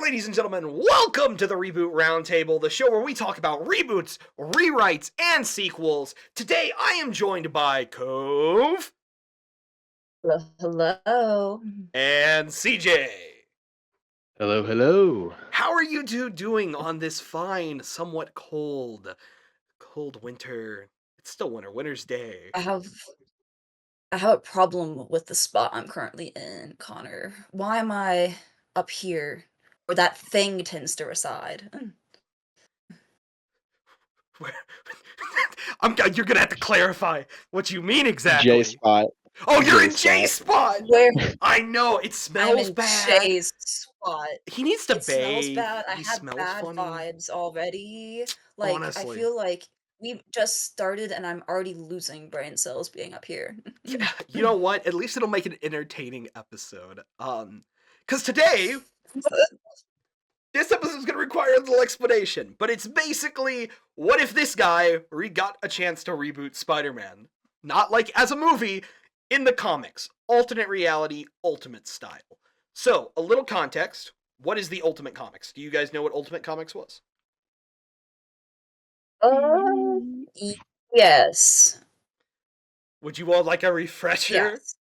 ladies and gentlemen, welcome to the Reboot Roundtable, the show where we talk about reboots, rewrites, and sequels. Today, I am joined by Cove Hello, hello. and CJ. Hello, hello. How are you two doing on this fine, somewhat cold winter? It's still winter, winter's day. I have I have a problem with the spot I'm currently in, Connor. Why am I up here where that thing tends to reside? You're gonna have to clarify what you mean J exactly. spot. Oh, you're J in J spot. Where I know it I'm smells in bad. Jay's spot. He needs to It smells bathe. bad. I He have smells bad funny. vibes already. I Honestly. feel like we've just started and I'm already losing brain cells being up here. Yeah, you know what? At least it'll make an entertaining episode. Because today, this episode's gonna require a little explanation, but it's basically, what if this guy got a chance to reboot Spider-Man? Not like as a movie, in the comics. Alternate reality, ultimate style. So, a little context. What is the Ultimate Comics? Do you guys know what Ultimate Comics was? Yes. Would you all like a refresher? Yes.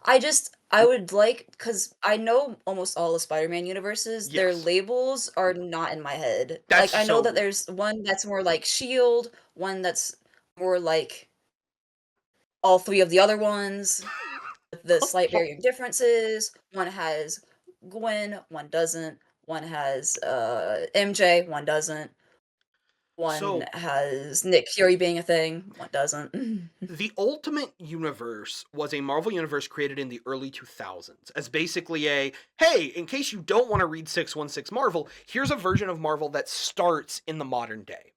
I would like, because I know almost all the Spider-Man universes, their Yes. labels are not in my head. That's I know so that weird. there's one that's more like Shield, one that's more like all three of the other ones, with the slight varying differences. One has Gwen, one doesn't. One has MJ, one doesn't. One So, has Nick Fury being a thing, one doesn't. the Ultimate Universe was a Marvel universe created in the early 2000s as basically a, hey, in case you don't want to read 616 Marvel, here's a version of Marvel that starts in the modern day.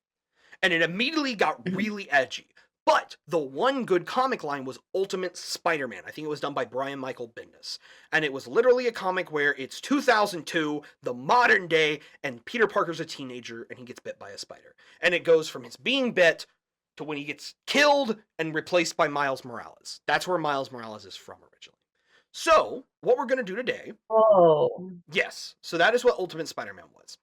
And it immediately got really edgy. But the one good comic line was Ultimate Spider-Man. I think it was done by Brian Michael Bendis. And it was literally a comic where it's 2002, the modern day, and Peter Parker's a teenager and he gets bit by a spider. And it goes from his being bit to when he gets killed and replaced by Miles Morales. That's where Miles Morales is from originally. So, what we're going to do today... Oh. Yes, so that is what Ultimate Spider-Man was.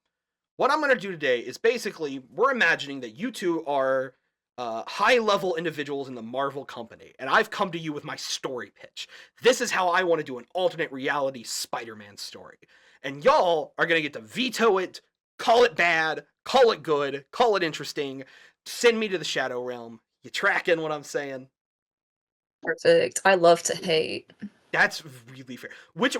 What I'm going to do today is basically, we're imagining that you two are high-level individuals in the Marvel company, and I've come to you with my story pitch. This is how I want to do an alternate reality Spider-Man story. And y'all are going to get to veto it, call it bad, call it good, call it interesting, send me to the Shadow Realm. You tracking what I'm saying? Perfect. I love to hate. That's really fair. Which...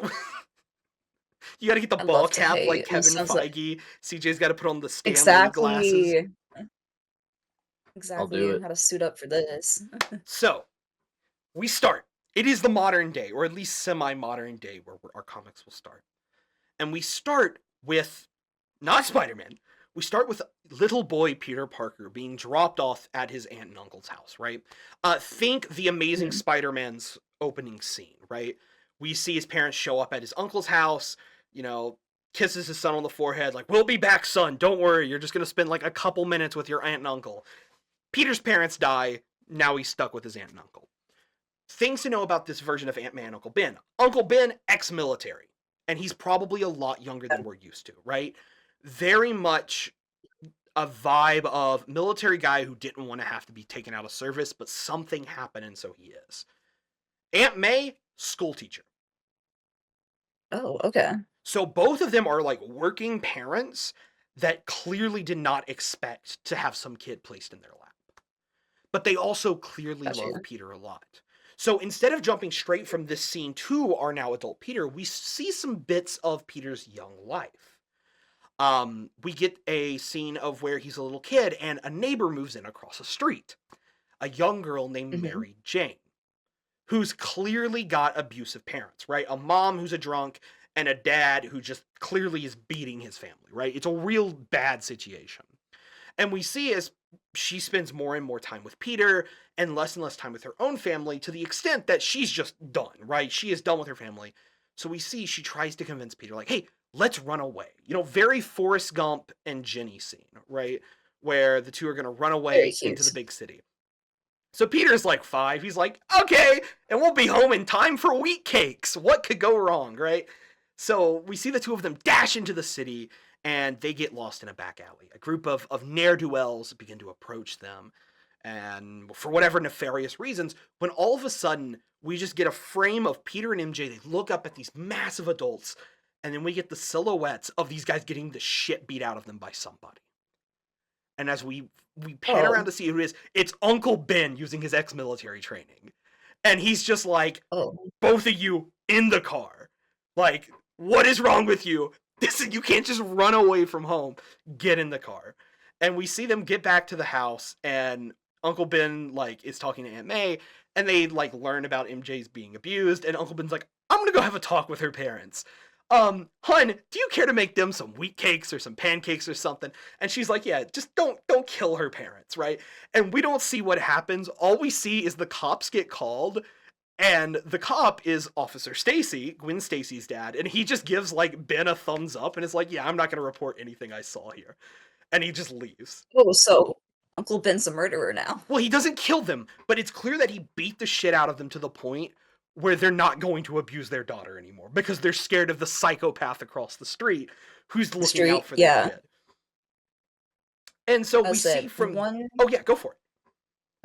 You gotta get the I ball love to cap like hate. Kevin Sounds like Feige. CJ's gotta put on the Stanley glasses. exactly. I'll Exactly. do You it. how to suit up for this. So, we start. It is the modern day, or at least semi-modern day, where our comics will start. And we start with, not Spider-Man, we start with little boy Peter Parker being dropped off at his aunt and uncle's house, right? Think the Amazing Spider-Man's opening scene, right? We see his parents show up at his uncle's house, you know, kisses his son on the forehead, like, we'll be back, son, don't worry, you're just gonna spend like a couple minutes with your aunt and uncle. Peter's parents die, now he's stuck with his aunt and uncle. Things to know about this version of Aunt May and Uncle Ben. Uncle Ben, ex-military, and he's probably a lot younger than we're used to, right? Very much a vibe of military guy who didn't want to have to be taken out of service, but something happened and so he is. Aunt May, school teacher. Oh, okay. So both of them are like working parents that clearly did not expect to have some kid placed in their lap. But they also clearly Gotcha. love Peter a lot. So instead of jumping straight from this scene to our now adult Peter, we see some bits of Peter's young life. We get a scene of where he's a little kid and a neighbor moves in across the street. A young girl named Mary Jane, who's clearly got abusive parents, right? A mom who's a drunk and a dad who just clearly is beating his family, right? It's a real bad situation. And we see as she spends more and more time with Peter and less time with her own family, to the extent that she's just done, right? She is done with her family. So we see she tries to convince Peter, like, hey, let's run away. You know, very Forrest Gump and Jenny scene, right? Where the two are going to run away into the big city. So Peter's like 5. He's like, okay, and we'll be home in time for wheat cakes. What could go wrong, right? So we see the two of them dash into the city, and they get lost in a back alley. A group of ne'er-do-wells begin to approach them, and for whatever nefarious reasons, when all of a sudden we just get a frame of Peter and MJ, they look up at these massive adults, and then we get the silhouettes of these guys getting the shit beat out of them by somebody. And as we pan around to see who it is, it's Uncle Ben using his ex-military training. And he's just like, both of you in the car. Like, what is wrong with you? You can't just run away from home. Get in the car. And we see them get back to the house, and Uncle Ben, like, is talking to Aunt May, and they, like, learn about MJ's being abused, and Uncle Ben's like, I'm gonna go have a talk with her parents. Hun, do you care to make them some wheat cakes or some pancakes or something? And she's like, yeah, just don't kill her parents, right? And we don't see what happens. All we see is the cops get called, and the cop is Officer Stacy, Gwen Stacy's dad, and he just gives, like, Ben a thumbs up and is like, yeah, I'm not gonna report anything I saw here. And he just leaves. Oh, so Uncle Ben's a murderer now. Well, he doesn't kill them, but it's clear that he beat the shit out of them to the point where they're not going to abuse their daughter anymore because they're scared of the psychopath across the street who's looking out for their kid. And so we see from one. Oh yeah, go for it.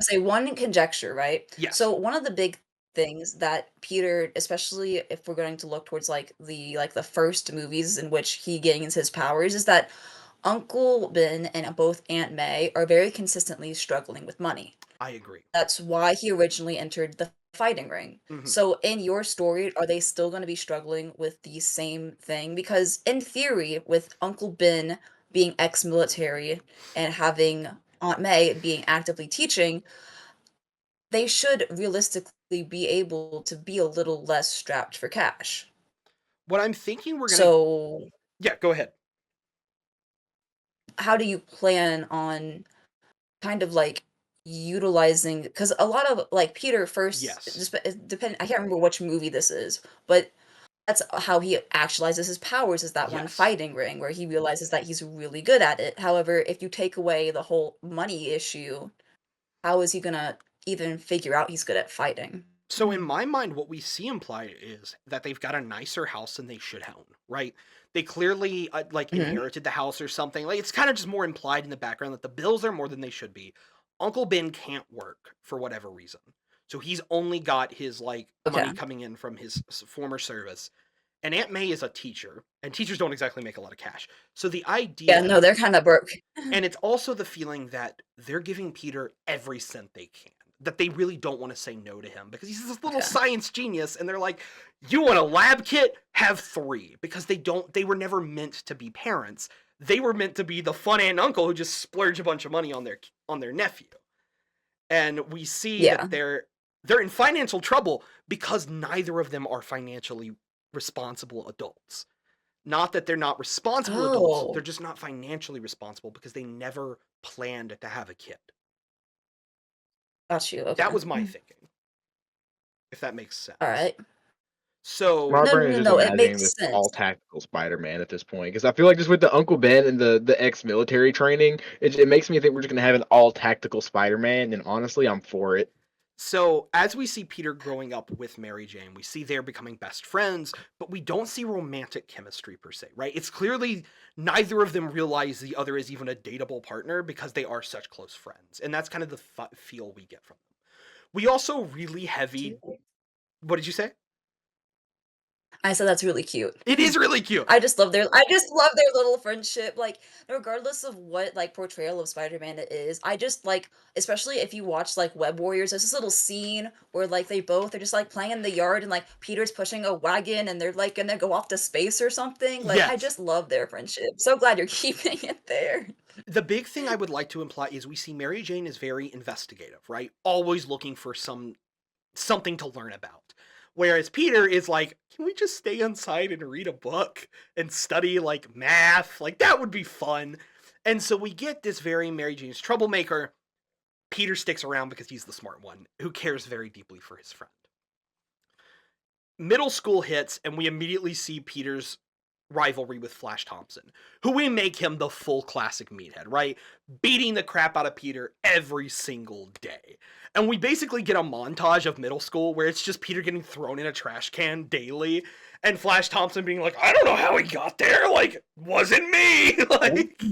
I say one conjecture, right? Yes. So one of the big things that Peter, especially if we're going to look towards like the first movies in which he gains his powers, is that Uncle Ben and both Aunt May are very consistently struggling with money. I agree. That's why he originally entered the fighting ring. So in your story, are they still going to be struggling with the same thing? Because in theory, with Uncle Ben being ex-military and having Aunt May being actively teaching, they should realistically be able to be a little less strapped for cash. What I'm thinking we're gonna So yeah, go ahead. how do you plan on kind of like utilizing, because a lot of like Peter first, Yes. depend, I can't remember which movie this is, but that's how he actualizes his powers, is that one Yes. fighting ring where he realizes that he's really good at it. However, if you take away the whole money issue, how is he gonna even figure out he's good at fighting? So in my mind, what we see implied is that they've got a nicer house than they should own, right? They clearly like inherited the house or something. Like it's kind of just more implied in the background that the bills are more than they should be. Uncle Ben can't work for whatever reason, so he's only got his like money coming in from his former service. And Aunt May is a teacher, and teachers don't exactly make a lot of cash. So the idea, Yeah, no, they're kind of broke. and it's also the feeling that they're giving Peter every cent they can. That they really don't want to say no to him because he's this little science genius, and they're like, you want a lab kit? Have 3. Because they were never meant to be parents. They were meant to be the fun aunt and uncle who just splurge a bunch of money on their nephew. And we see that they're in financial trouble because neither of them are financially responsible adults. Not that they're not responsible adults, they're just not financially responsible because they never planned to have a kid. Got you. Okay. That was my thinking. If that makes sense. All right. So My brain is just it imagining makes this sense. all tactical Spider-Man at this point because I feel like just with the Uncle Ben and the ex-military training, it makes me think we're just gonna have an all tactical Spider-Man, and honestly, I'm for it. So as we see Peter growing up with Mary Jane, we see they're becoming best friends, but we don't see romantic chemistry per se, right? It's clearly neither of them realize the other is even a dateable partner because they are such close friends, and that's kind of the feel we get from them. We also really heavy. What did you say? I said that's really cute. It is really cute. I just love their little friendship. Like, regardless of what like portrayal of Spider-Man it is, I just like, especially if you watch like Web Warriors, there's this little scene where like they both are just like playing in the yard and like Peter's pushing a wagon and they're like gonna go off to space or something. Like I just love their friendship. So glad you're keeping it there. The big thing I would like to imply is we see Mary Jane is very investigative, right? Always looking for something to learn about. Whereas Peter is like, can we just stay inside and read a book and study like math? Like that would be fun. And so we get this very Mary Jane's troublemaker. Peter sticks around because he's the smart one who cares very deeply for his friend. Middle school hits and we immediately see Peter's rivalry with Flash Thompson, who we make him the full classic meathead, right? Beating the crap out of Peter every single day. And we basically get a montage of middle school where it's just Peter getting thrown in a trash can daily and Flash Thompson being like, I don't know how he got there. Like, wasn't me. Like,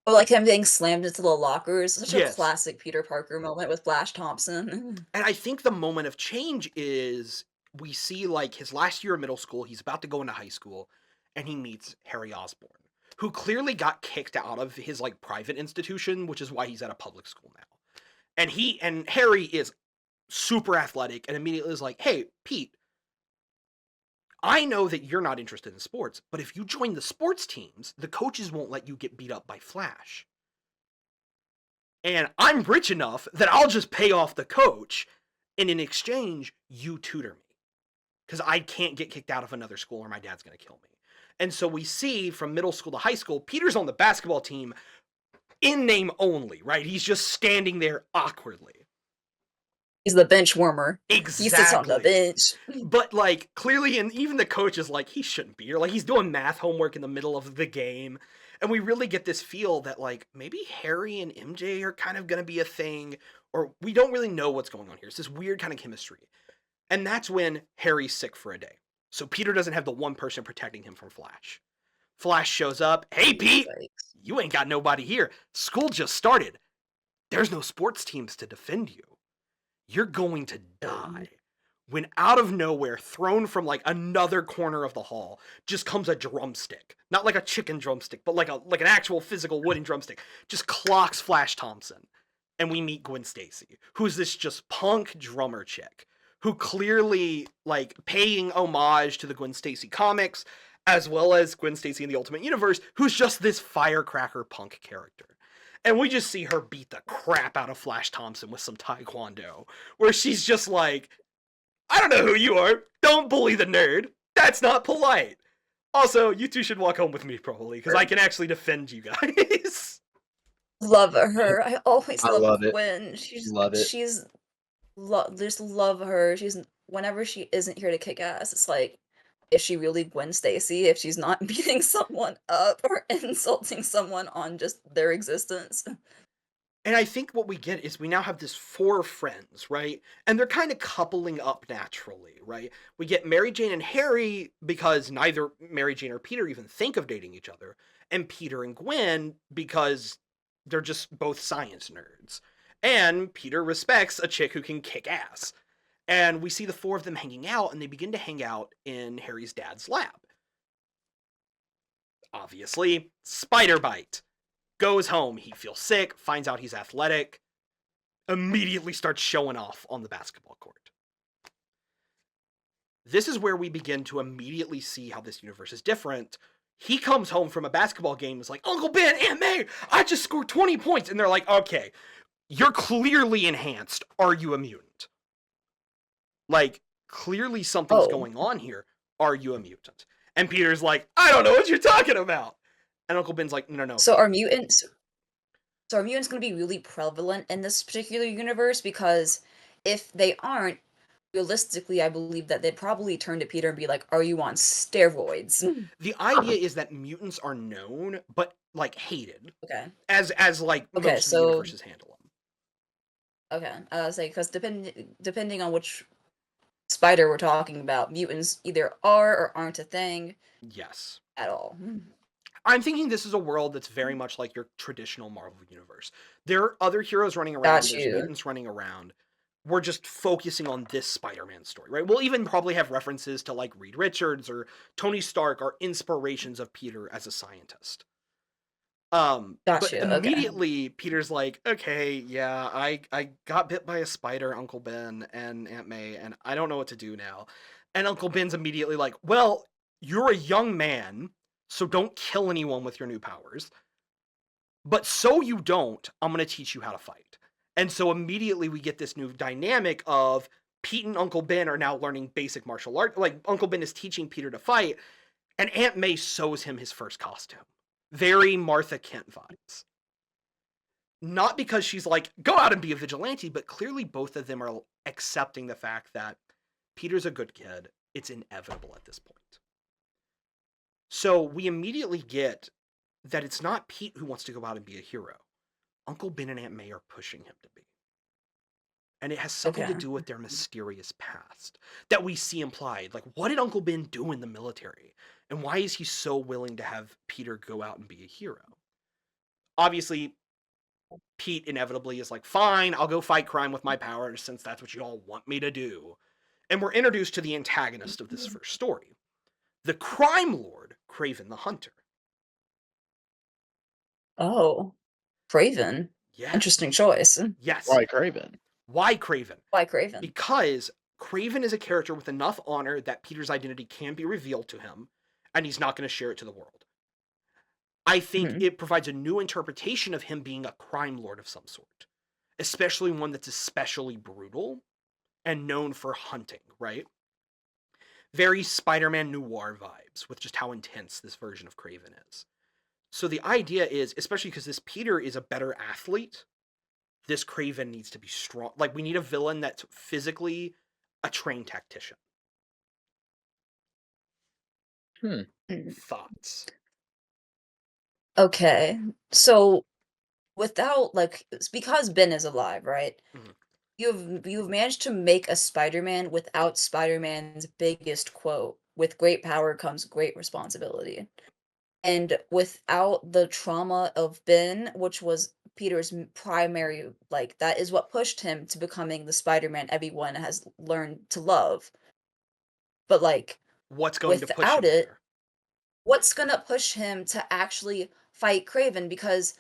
Or like him getting slammed into the lockers. Such a yes. classic Peter Parker moment with Flash Thompson. And I think the moment of change is we see like his last year of middle school, he's about to go into high school, and he meets Harry Osborn, who clearly got kicked out of his like private institution, which is why he's at a public school now. And Harry is super athletic and immediately is like, hey, Pete, I know that you're not interested in sports, but if you join the sports teams, the coaches won't let you get beat up by Flash. And I'm rich enough that I'll just pay off the coach, and in exchange, you tutor me. Because I can't get kicked out of another school or my dad's going to kill me. And so we see from middle school to high school, Peter's on the basketball team in name only, right? He's just standing there awkwardly. He's the bench warmer. Exactly. He sits on the bench. But like clearly, and even the coach is like, he shouldn't be here. Like he's doing math homework in the middle of the game. And we really get this feel that like maybe Harry and MJ are kind of going to be a thing, or we don't really know what's going on here. It's this weird kind of chemistry. And that's when Harry's sick for a day. So Peter doesn't have the one person protecting him from Flash. Flash shows up. Hey, Pete, you ain't got nobody here. School just started. There's no sports teams to defend you. You're going to die. When out of nowhere, thrown from like another corner of the hall, just comes a drumstick. Not like a chicken drumstick, but like an actual physical wooden drumstick. Just clocks Flash Thompson. And we meet Gwen Stacy, who's this just punk drummer chick, who clearly like paying homage to the Gwen Stacy comics, as well as Gwen Stacy in the Ultimate Universe, who's just this firecracker punk character. And we just see her beat the crap out of Flash Thompson with some taekwondo, where she's just like, I don't know who you are. Don't bully the nerd. That's not polite. Also, you two should walk home with me probably, because I can actually defend you guys. Love her. I always love it. Gwen. Just love her. Whenever she isn't here to kick ass, it's like, is she really Gwen Stacy if she's not beating someone up or insulting someone on just their existence? And I think what we get is we now have this 4 friends, right? And they're kind of coupling up naturally, right? We get Mary Jane and Harry because neither Mary Jane or Peter even think of dating each other. And Peter and Gwen because they're just both science nerds. And Peter respects a chick who can kick ass. And we see the 4 of them hanging out, and they begin to hang out in Harry's dad's lab. Obviously, spider bite. Goes home, he feels sick, finds out he's athletic, immediately starts showing off on the basketball court. This is where we begin to immediately see how this universe is different. He comes home from a basketball game and is like, Uncle Ben, Aunt May, I just scored 20 points. And they're like, okay, you're clearly enhanced. Are you a mutant? Like, clearly something's going on here. Are you a mutant? And Peter's like, I don't know what you're talking about. And Uncle Ben's like, no. So are mutants going to be really prevalent in this particular universe? Because if they aren't, realistically, I believe that they'd probably turn to Peter and be like, are you on steroids? The idea is that mutants are known, but like hated. Okay. As like most of the universes handle them. Okay. I was like, because depending on which spider we're talking about, mutants either are or aren't a thing. Yes. At all. I'm thinking this is a world that's very much like your traditional Marvel universe. There are other heroes running around, there's mutants running around. We're just focusing on this Spider-Man story, right? We'll even probably have references to like Reed Richards or Tony Stark are inspirations of Peter as a scientist. But immediately Peter's like, okay, yeah, I got bit by a spider, Uncle Ben and Aunt May, and I don't know what to do now. And Uncle Ben's immediately like, well, you're a young man, so don't kill anyone with your new powers. But so you don't, I'm going to teach you how to fight. And so immediately we get this new dynamic of Pete and Uncle Ben are now learning basic martial art. Like, Uncle Ben is teaching Peter to fight, and Aunt May sews him his first costume. Very Martha Kent vibes. Not because she's like, go out and be a vigilante, but clearly both of them are accepting the fact that Peter's a good kid. It's inevitable at this point. So we immediately get that it's not Pete who wants to go out and be a hero. Uncle Ben and Aunt May are pushing him to be. And it has something to Okay. do with their mysterious past that we see implied. Like, what did Uncle Ben do in the military? And why is he so willing to have Peter go out and be a hero? Obviously, Pete inevitably is like, fine, I'll go fight crime with my powers since that's what you all want me to do. And we're introduced to the antagonist of this first story, the crime lord, Craven the Hunter. Oh, Craven. Yes. Interesting choice. Yes. Why Craven? Why Craven? Why Craven? Because Craven is a character with enough honor that Peter's identity can be revealed to him, and he's not going to share it to the world. I think Mhm. it provides a new interpretation of him being a crime lord of some sort, especially one that's especially brutal and known for hunting, right? Very Spider-Man noir vibes with just how intense this version of Craven is. So the idea is, especially because this Peter is a better athlete, this Craven needs to be strong. Like, we need a villain that's physically a trained tactician. Mm. Thoughts? Okay. So without like it's because Ben is alive, right? Mhm. You've managed to make a Spider-Man without Spider-Man's biggest quote, with great power comes great responsibility. And without the trauma of Ben, which was Peter's primary, like that is what pushed him to becoming the Spider-Man everyone has learned to love. But like What's going to push without him it, there? what's gonna push him to actually fight Craven? Because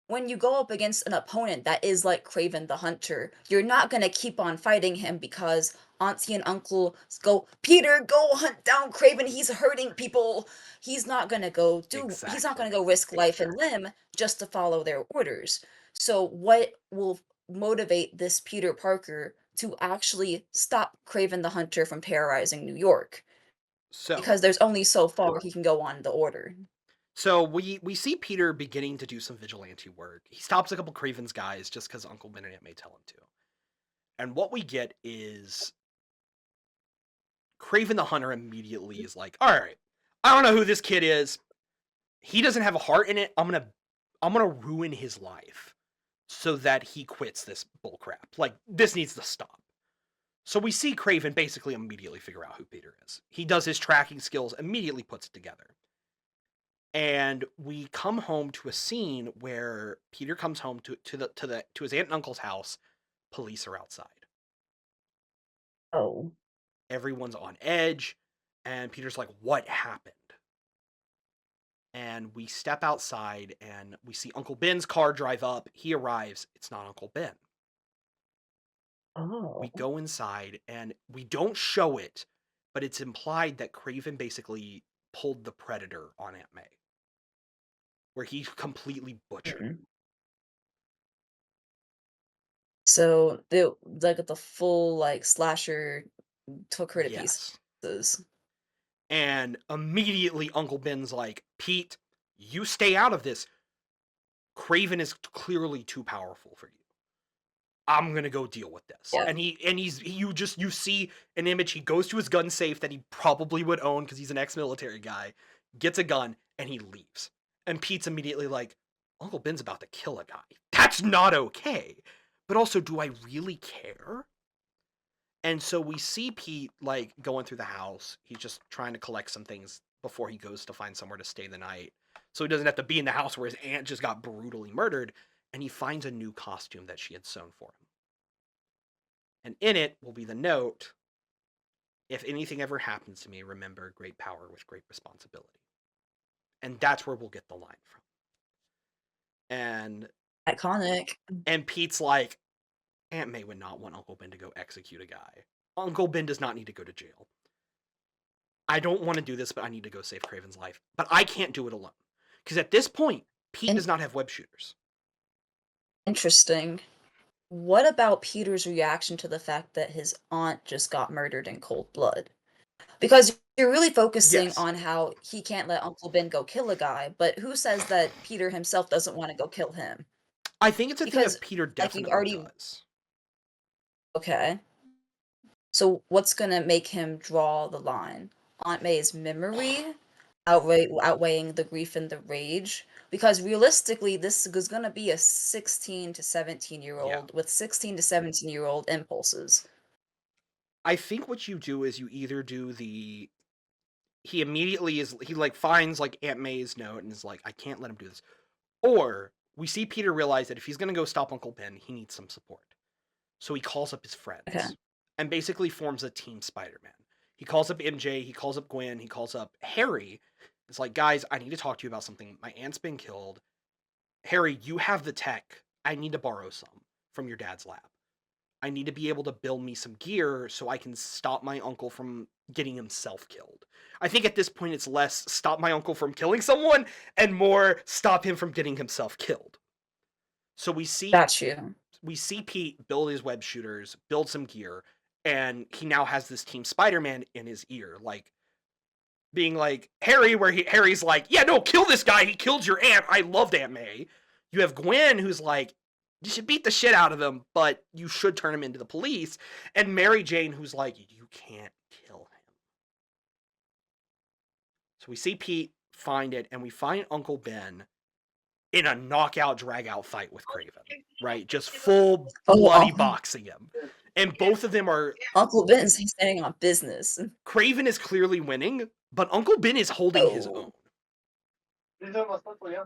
when you go up against an opponent that is like Craven the Hunter, you're not gonna keep on fighting him because auntie and uncle go, Peter, go hunt down Craven, he's hurting people. He's not gonna go risk life and limb just to follow their orders. So what will motivate this Peter Parker to actually stop Craven the Hunter from terrorizing New York? So, Because there's only so far he can go on the order. we see Peter beginning to do some vigilante work. He stops a couple Craven's guys just because Uncle Ben and Aunt May tell him to. And what we get is Craven the Hunter immediately is like, all right, I don't know who this kid is. He doesn't have a heart in it. I'm gonna ruin his life so that he quits this bullcrap. Like, this needs to stop. So we see Craven basically immediately figure out who Peter is. He does his tracking skills, immediately puts it together. And we come home to a scene where Peter comes home to his aunt and uncle's house. Police are outside. Oh. Everyone's on edge, and Peter's like, "What happened?" And we step outside, and we see Uncle Ben's car drive up. He arrives. It's not Uncle Ben. Oh. We go inside, and we don't show it, but it's implied that Craven basically pulled the Predator on Aunt May, where he completely butchered her. Mm. So the full like slasher took her to Yes. pieces. And immediately Uncle Ben's like, "Pete, you stay out of this. Craven is clearly too powerful for you. I'm gonna go deal with this." Yeah. And you see an image. He goes to his gun safe that he probably would own because he's an ex-military guy, gets a gun, and he leaves. And Pete's immediately like, Uncle Ben's about to kill a guy. That's not okay. But also, do I really care? And so we see Pete like going through the house. He's just trying to collect some things before he goes to find somewhere to stay the night. So he doesn't have to be in the house where his aunt just got brutally murdered. And he finds a new costume that she had sewn for him. And in it will be the note, if anything ever happens to me, remember great power with great responsibility. And that's where we'll get the line from. Iconic. And Pete's like, Aunt May would not want Uncle Ben to go execute a guy. Uncle Ben does not need to go to jail. I don't want to do this, but I need to go save Craven's life. But I can't do it alone. Because at this point, Pete does not have web shooters. Interesting. What about Peter's reaction to the fact that his aunt just got murdered in cold blood? Because you're really focusing Yes. on how he can't let Uncle Ben go kill a guy, but who says that Peter himself doesn't want to go kill him? I think it's a thing Because that Peter like you've definitely already does. okay. So what's gonna make him draw the line? Aunt May's memory? outweighing the grief and the rage. Because realistically, this is going to be a 16 to 17-year-old with 16 to 17-year-old impulses. I think what you do is you either do he immediately finds like Aunt May's note and is like, I can't let him do this. Or we see Peter realize that if he's going to go stop Uncle Ben, he needs some support. So he calls up his friends and basically forms a team Spider-Man. He calls up MJ, he calls up Gwen, he calls up Harry. It's like, guys, I need to talk to you about something. My aunt's been killed. Harry, you have the tech. I need to borrow some from your dad's lab. I need to be able to build me some gear so I can stop my uncle from getting himself killed. I think at this point it's less stop my uncle from killing someone and more stop him from getting himself killed. So we see Pete build his web shooters, build some gear, and he now has this Team Spider-Man in his ear, like being like Harry, where Harry's like, yeah, no, kill this guy. He killed your aunt. I loved Aunt May. You have Gwen, who's like, you should beat the shit out of him, but you should turn him into the police. And Mary Jane, who's like, you can't kill him. So we see Pete find it, and we find Uncle Ben in a knockout, drag-out fight with Kraven, right? Just full bloody boxing him. And both of them are... Uncle Ben's standing on business. Kraven is clearly winning, but Uncle Ben is holding his own.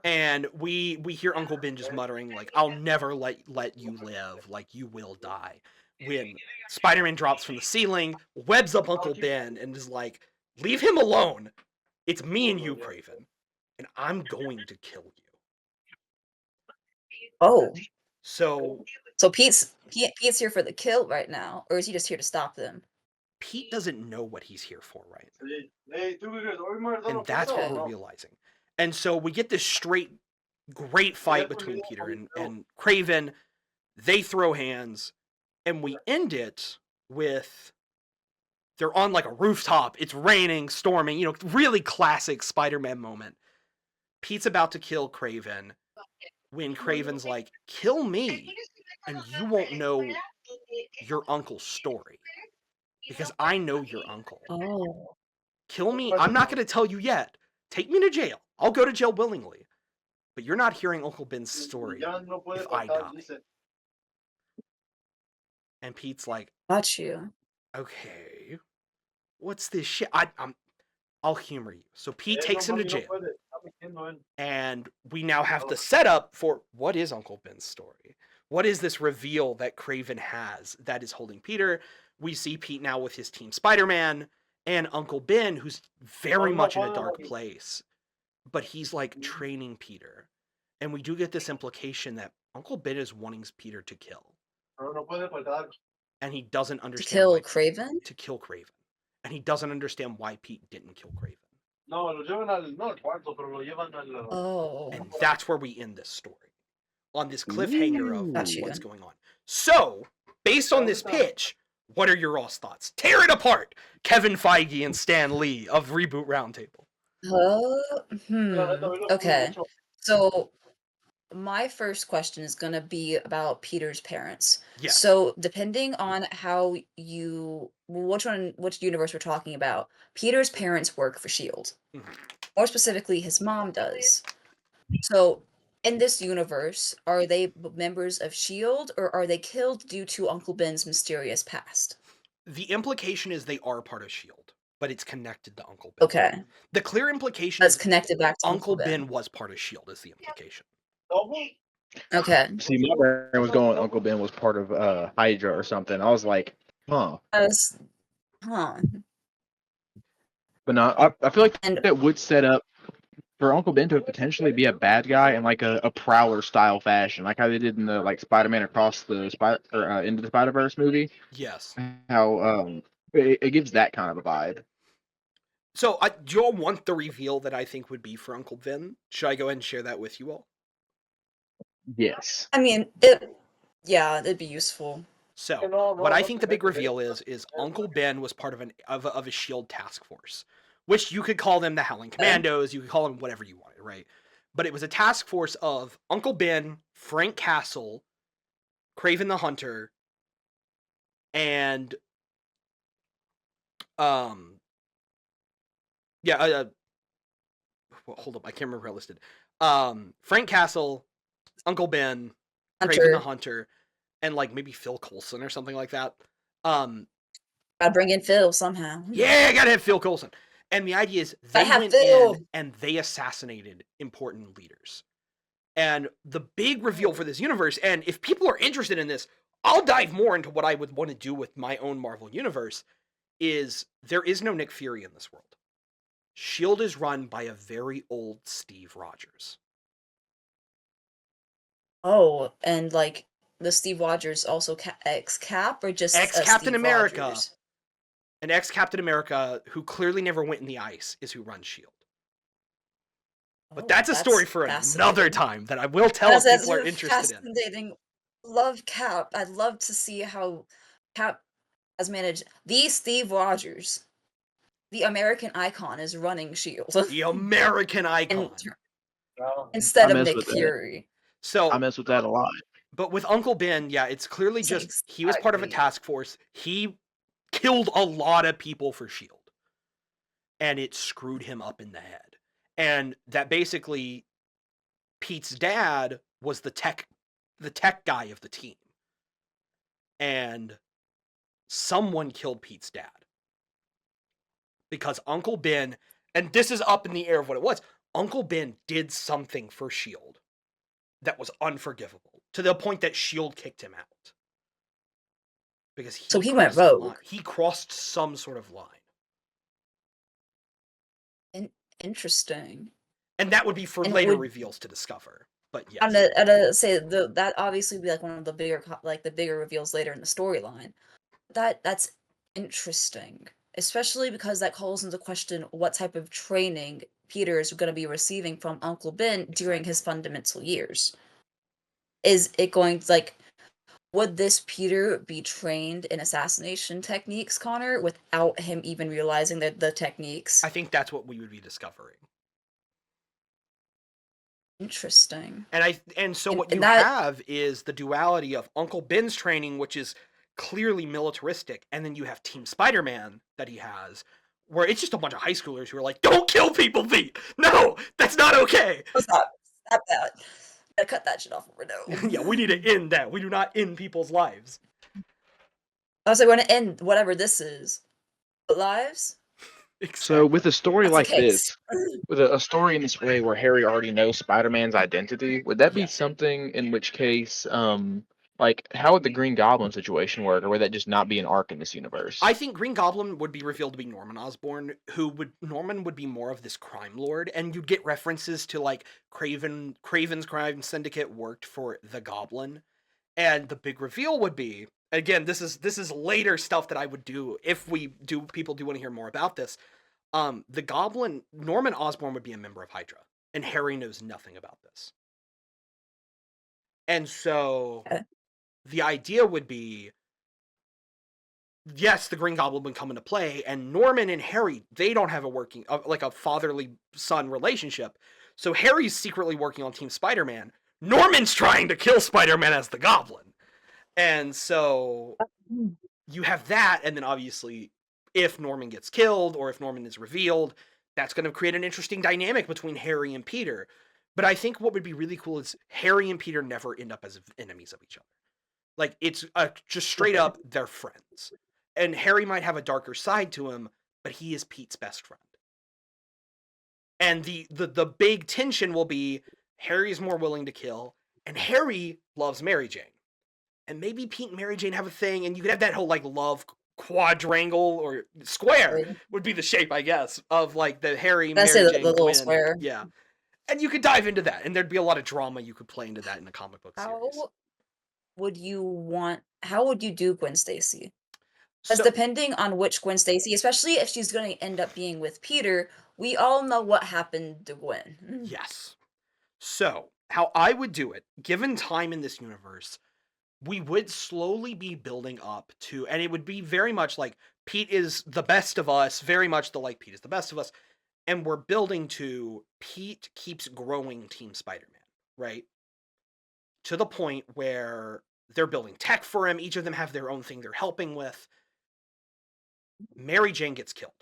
And we hear Uncle Ben just muttering, like, I'll never let you live, like, you will die. When Spider-Man drops from the ceiling, webs up Uncle Ben, and is like, leave him alone. It's me and you, Kraven. And I'm going to kill you. Oh. So Pete's here for the kill right now, or is he just here to stop them? Pete doesn't know what he's here for right now. And that's what we're realizing. And so we get this great fight between Peter and Kraven. They throw hands, and we end it with they're on like a rooftop. It's raining, storming, really classic Spider-Man moment. Pete's about to kill Kraven when Kraven's like, kill me, and you won't know your uncle's story. Because I know your uncle. Oh. Kill me. I'm not going to tell you yet. Take me to jail. I'll go to jail willingly. But you're not hearing Uncle Ben's story if I die. And Pete's like, got you. Okay, what's this shit? I'll humor you. So Pete takes him to jail. And we now have to set up for what is Uncle Ben's story? What is this reveal that Kraven has that is holding Peter? We see Pete now with his Team Spider-Man and Uncle Ben, who's very much in a dark place, but he's like training Peter. And we do get this implication that Uncle Ben is wanting Peter to kill. And he doesn't understand to kill Kraven? To kill Kraven. And he doesn't understand why Pete didn't kill Kraven. Oh. And that's where we end this story. On this cliffhanger of what's going on. So, based on this pitch, what are your all's thoughts? Tear it apart! Kevin Feige and Stan Lee of Reboot Roundtable. Okay. So, my first question is going to be about Peter's parents. Yes. So, depending on which universe we're talking about, Peter's parents work for S.H.I.E.L.D. Mm-hmm. More specifically, his mom does. So, in this universe, are they members of S.H.I.E.L.D. or are they killed due to Uncle Ben's mysterious past? The implication is they are part of S.H.I.E.L.D., but it's connected to Uncle Ben. Okay. The clear implication That's is connected back to Uncle Ben was part of S.H.I.E.L.D. is the implication. Okay. See, my brain was going, Uncle Ben was part of Hydra or something. I was like, huh. But no, I feel like that would set up for Uncle Ben to potentially be a bad guy in like a Prowler style fashion, like how they did in the like Spider-Man Across the Into the Spider-Verse movie. Yes. How it gives that kind of a vibe. So, do you all want the reveal that I think would be for Uncle Ben? Should I go ahead and share that with you all? Yes. I mean, it'd be useful. So, what I think the big reveal is Uncle Ben was part of a S.H.I.E.L.D. task force, which you could call them the Howling Commandos, you could call them whatever you wanted, right? But it was a task force of Uncle Ben, Frank Castle, Kraven the Hunter, and hold up, I can't remember how listed. Frank Castle, Uncle Ben, Craven the Hunter. Hunter, and like maybe Phil Coulson or something like that. Gotta bring in Phil somehow. Yeah, gotta have Phil Coulson. And the idea is I they have went Phil. in and they assassinated important leaders. And the big reveal for this universe, and if people are interested in this, I'll dive more into what I would want to do with my own Marvel universe, is there is no Nick Fury in this world. S.H.I.E.L.D. is run by a very old Steve Rogers. Oh, and like the Steve Rogers also ex-Cap or just Ex-Captain Steve America. Rogers? An ex-Captain America who clearly never went in the ice is who runs S.H.I.E.L.D. But that's a story for another time that I will tell if people are interested in. Fascinating. Love Cap. I'd love to see how Cap has managed. The Steve Rogers, the American icon, is running S.H.I.E.L.D. The American icon. Instead I of mess Nick with that. Fury. So I mess with that a lot. But with Uncle Ben, yeah, it's clearly just he was part of a task force. He killed a lot of people for S.H.I.E.L.D. And it screwed him up in the head. And that basically Pete's dad was the tech guy of the team. And someone killed Pete's dad. Because Uncle Ben, and this is up in the air of what it was, Uncle Ben did something for S.H.I.E.L.D. that was unforgivable, to the point that S.H.I.E.L.D. kicked him out. Because he went rogue. He crossed some sort of line. Interesting. And that would be for later reveals to discover. But yes. I'm gonna say that obviously would be like one of the bigger reveals later in the storyline. That's interesting, especially because that calls into question what type of training Peter is going to be receiving from Uncle Ben during his fundamental years. Is it going to, like, would this Peter be trained in assassination techniques, Connor, without him even realizing that the techniques? I think that's what we would be discovering. Interesting. And so what you have is the duality of Uncle Ben's training, which is clearly militaristic, and then you have Team Spider-Man that he has, where it's just a bunch of high schoolers who are like, "Don't kill people, Pete! No, that's not okay!" Stop that. Gotta cut that shit off right now. Yeah, we need to end that. We do not end people's lives. I was like, we're gonna end whatever this is. Lives? Exactly. So with a story like this, with a story in this way where Harry already knows Spider-Man's identity, would that be something in which case, like, how would the Green Goblin situation work, or would that just not be an arc in this universe? I think Green Goblin would be revealed to be Norman Osborn, Norman would be more of this crime lord, and you'd get references to, like, Craven's Crime Syndicate worked for the Goblin, and the big reveal would be, again, this is later stuff that I would do if people do want to hear more about this. The Goblin, Norman Osborn would be a member of Hydra, and Harry knows nothing about this. And so the idea would be, yes, the Green Goblin would come into play, and Norman and Harry, they don't have a fatherly son relationship. So Harry's secretly working on Team Spider-Man. Norman's trying to kill Spider-Man as the Goblin. And so you have that, and then obviously, if Norman gets killed, or if Norman is revealed, that's going to create an interesting dynamic between Harry and Peter. But I think what would be really cool is Harry and Peter never end up as enemies of each other. Like, it's just straight up, they're friends. And Harry might have a darker side to him, but he is Pete's best friend. And the big tension will be Harry is more willing to kill, and Harry loves Mary Jane. And maybe Pete and Mary Jane have a thing, and you could have that whole, like, love quadrangle or square would be the shape, I guess, of, like, the Harry, Mary Jane, the little square. Yeah. And you could dive into that, and there'd be a lot of drama you could play into that in a comic book series. How would you do Gwen Stacy? Because depending on which Gwen Stacy, especially if she's going to end up being with Peter, we all know what happened to Gwen. Yes. So, how I would do it, given time in this universe, we would slowly be building up to, and it would be very much like Pete is the best of us, very much Pete is the best of us, and we're building to Pete keeps growing Team Spider-Man, right? To the point where they're building tech for him, each of them have their own thing they're helping with. Mary Jane gets killed.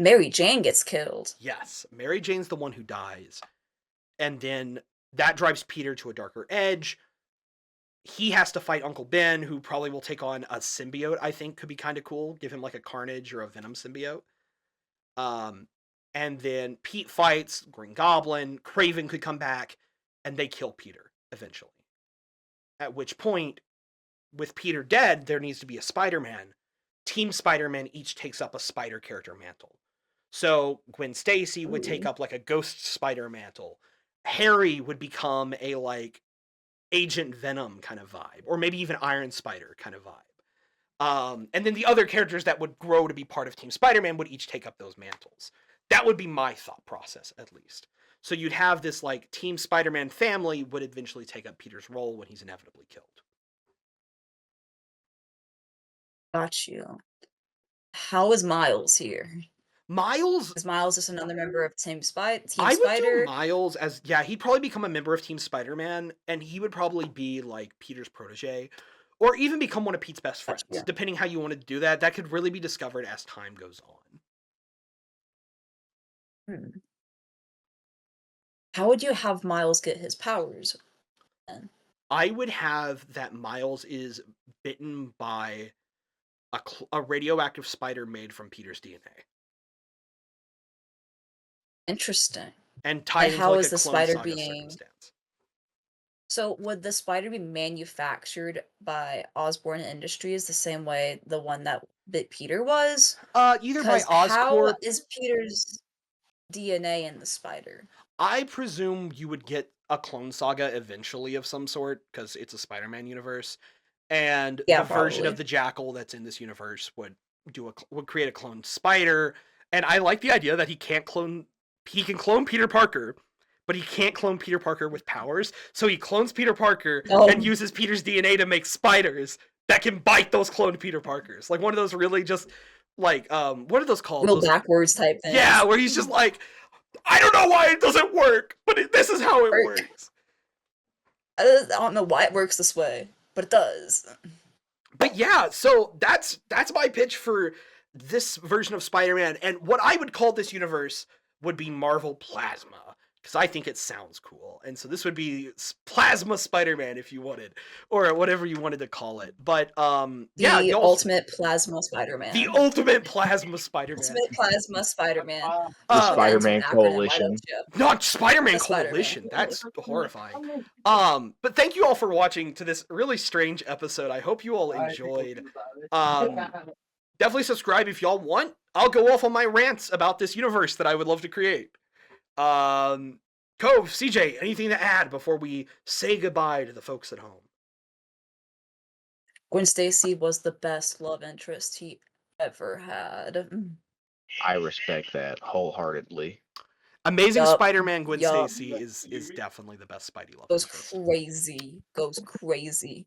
Mary Jane gets killed. Yes, Mary Jane's the one who dies. And then that drives Peter to a darker edge. He has to fight Uncle Ben, who probably will take on a symbiote, I think could be kind of cool. Give him like a Carnage or a Venom symbiote. And then Pete fights Green Goblin. Kraven could come back, and they kill Peter eventually. At which point, with Peter dead, there needs to be a Spider-Man. Team Spider-Man each takes up a spider character mantle. So Gwen Stacy would take up like a ghost spider mantle. Harry would become a like Agent Venom kind of vibe, or maybe even Iron Spider kind of vibe. And then the other characters that would grow to be part of Team Spider-Man would each take up those mantles. That would be my thought process, at least. So you'd have this like Team Spider-Man family would eventually take up Peter's role when he's inevitably killed. Got you. How is Miles here? Miles, Is Miles just another member of Team I would Spider? do Miles as, yeah, he'd probably become a member of Team Spider-Man, and he would probably be like Peter's protege, or even become one of Pete's best friends, Gotcha. depending how you want to do that. That could really be discovered as time goes on. How would you have Miles get his powers then? I would have that Miles is bitten by a radioactive spider made from Peter's DNA. Interesting. And tied And into how like is a the Clone spider Saga being- circumstance. So would the spider be manufactured by Osborn Industries the same way the one that bit Peter was? Either by Because how Oscorp. is Peter's DNA in the spider? I presume you would get a Clone Saga eventually of some sort, because it's a Spider-Man universe, and Yeah, the version probably. of the Jackal that's in this universe would create a clone spider. And I like the idea that he can clone Peter Parker, but he can't clone Peter Parker with powers. So he clones Peter Parker and uses Peter's DNA to make spiders that can bite those cloned Peter Parkers. Like one of those really just like what are those called? Real Those, backwards type things. yeah, where he's just like, I don't know why it doesn't work, but this is how it works. I don't know why it works this way, but it does. But yeah, so that's my pitch for this version of Spider-Man. And what I would call this universe would be Marvel Plasma, because I think it sounds cool. And so this would be Plasma Spider-Man if you wanted, or whatever you wanted to call it. But yeah, The ultimate plasma Spider-Man. the ultimate Plasma Spider-Man. Ultimate plasma Spider-Man. The Spider-Man Acronym, why Coalition. don't you? Not Spider-Man The Spider-Man Coalition. That's horrifying. But thank you all for watching to this really strange episode. I hope you all enjoyed. Definitely subscribe if y'all want. I'll go off on my rants about this universe that I would love to create. Cove, CJ, anything to add before we say goodbye to the folks at home? Gwen Stacy was the best love interest he ever had. I respect that wholeheartedly. Amazing Yup, Spider-Man Gwen yup. Stacy is definitely the best Spidey love Goes interest. crazy. Goes crazy.